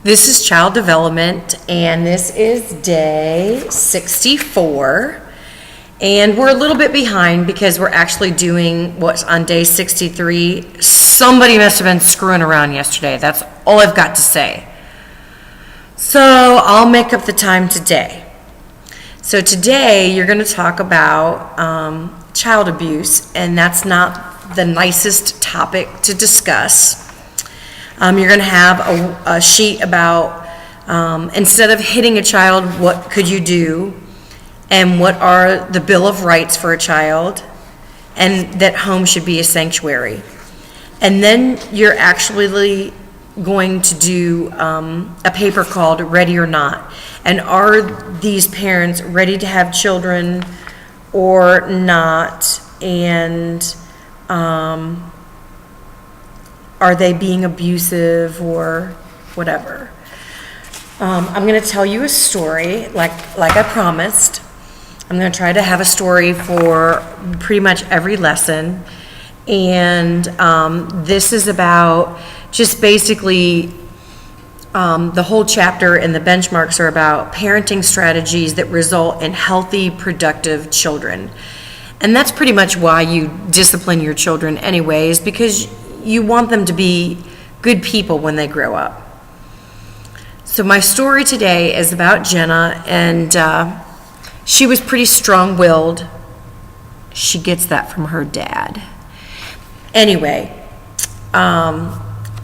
This is child development, and this is day 64. And we're a little bit behind because we're actually doing what's on day 63. Somebody must have been screwing around yesterday. That's all I've got to say. So I'll make up the time today. So today you're going to talk about child abuse, and that's not the nicest topic to discuss. You're going to have a sheet about, instead of hitting a child, what could you do, and what are the Bill of Rights for a child, and that home should be a sanctuary. And then you're actually going to do a paper called Ready or Not. And are these parents ready to have children or not? And are they being abusive or whatever? I'm going to tell you a story, like I promised. I'm going to try to have a story for pretty much every lesson. And this is about just basically the whole chapter, and the benchmarks are about parenting strategies that result in healthy, productive children. And that's pretty much why you discipline your children anyways, because you want them to be good people when they grow up. So my story today is about Jenna, and she was pretty strong-willed. She gets that from her dad. Anyway,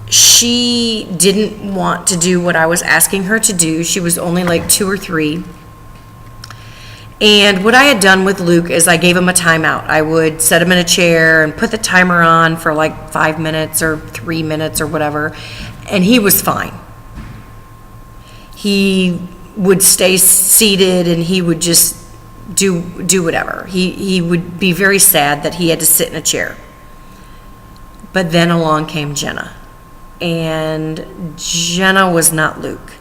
she didn't want to do what I was asking her to do. She was only like 2 or 3. And what I had done with Luke is I gave him a timeout. I would set him in a chair and put the timer on for like 5 minutes or 3 minutes or whatever, and he was fine. He would stay seated and he would just do whatever. He would be very sad that he had to sit in a chair. But then along came Jenna, and Jenna was not Luke.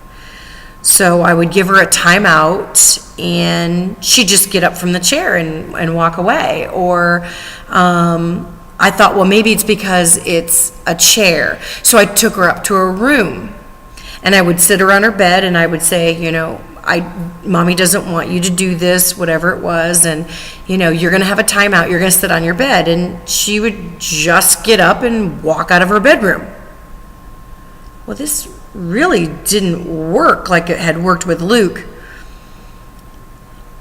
So I would give her a timeout, and she'd just get up from the chair and walk away. Or I thought, well, maybe it's because it's a chair. So I took her up to her room, and I would sit her on her bed, and I would say, Mommy doesn't want you to do this, whatever it was, and, you're going to have a timeout. You're going to sit on your bed. And she would just get up and walk out of her bedroom. Well, this really didn't work like it had worked with Luke.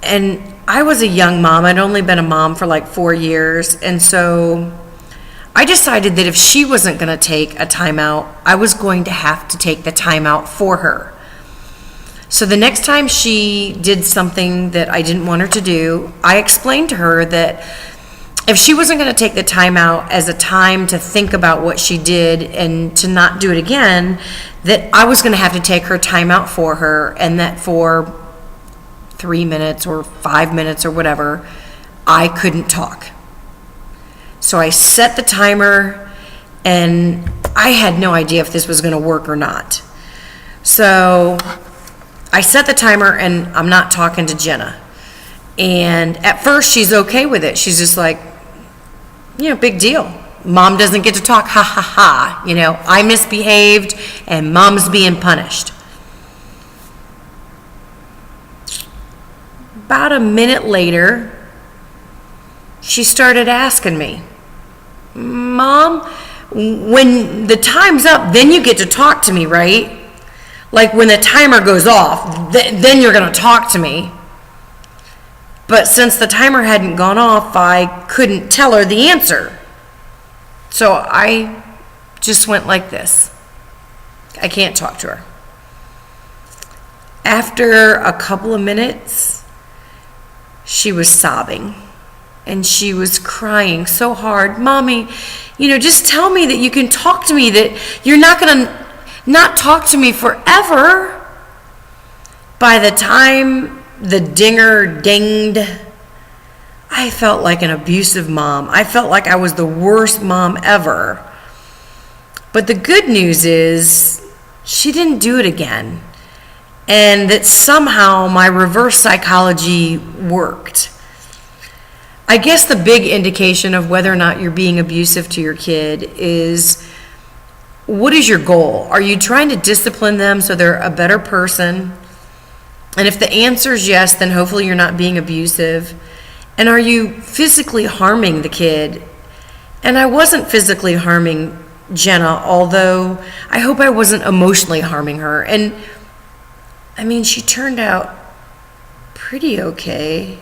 And I was a young mom. I'd only been a mom for like 4 years. And so I decided that if she wasn't going to take a timeout, I was going to have to take the timeout for her. So the next time she did something that I didn't want her to do, I explained to her that if she wasn't going to take the time out as a time to think about what she did and to not do it again, that I was going to have to take her time out for her, and that for 3 minutes or 5 minutes or whatever, I couldn't talk. So I set the timer, and I had no idea if this was going to work or not. So I set the timer, and I'm not talking to Jenna. And at first, she's okay with it. She's just like, big deal. Mom doesn't get to talk, ha ha ha. I misbehaved and Mom's being punished. About a minute later, she started asking me, Mom, when the time's up, then you get to talk to me, right? Like when the timer goes off, then you're going to talk to me. But since the timer hadn't gone off, I couldn't tell her the answer. So I just went like this. I can't talk to her. After a couple of minutes, she was sobbing. And she was crying so hard. Mommy, just tell me that you can talk to me, that you're not going to not talk to me forever. By the time the dinger dinged, I felt like an abusive mom. I felt like I was the worst mom ever. But the good news is she didn't do it again, and that somehow my reverse psychology worked. I guess the big indication of whether or not you're being abusive to your kid is what is your goal? Are you trying to discipline them so they're a better person? And if the answer is yes, then hopefully you're not being abusive. And are you physically harming the kid? And I wasn't physically harming Jenna, although I hope I wasn't emotionally harming her. And I mean, she turned out pretty okay.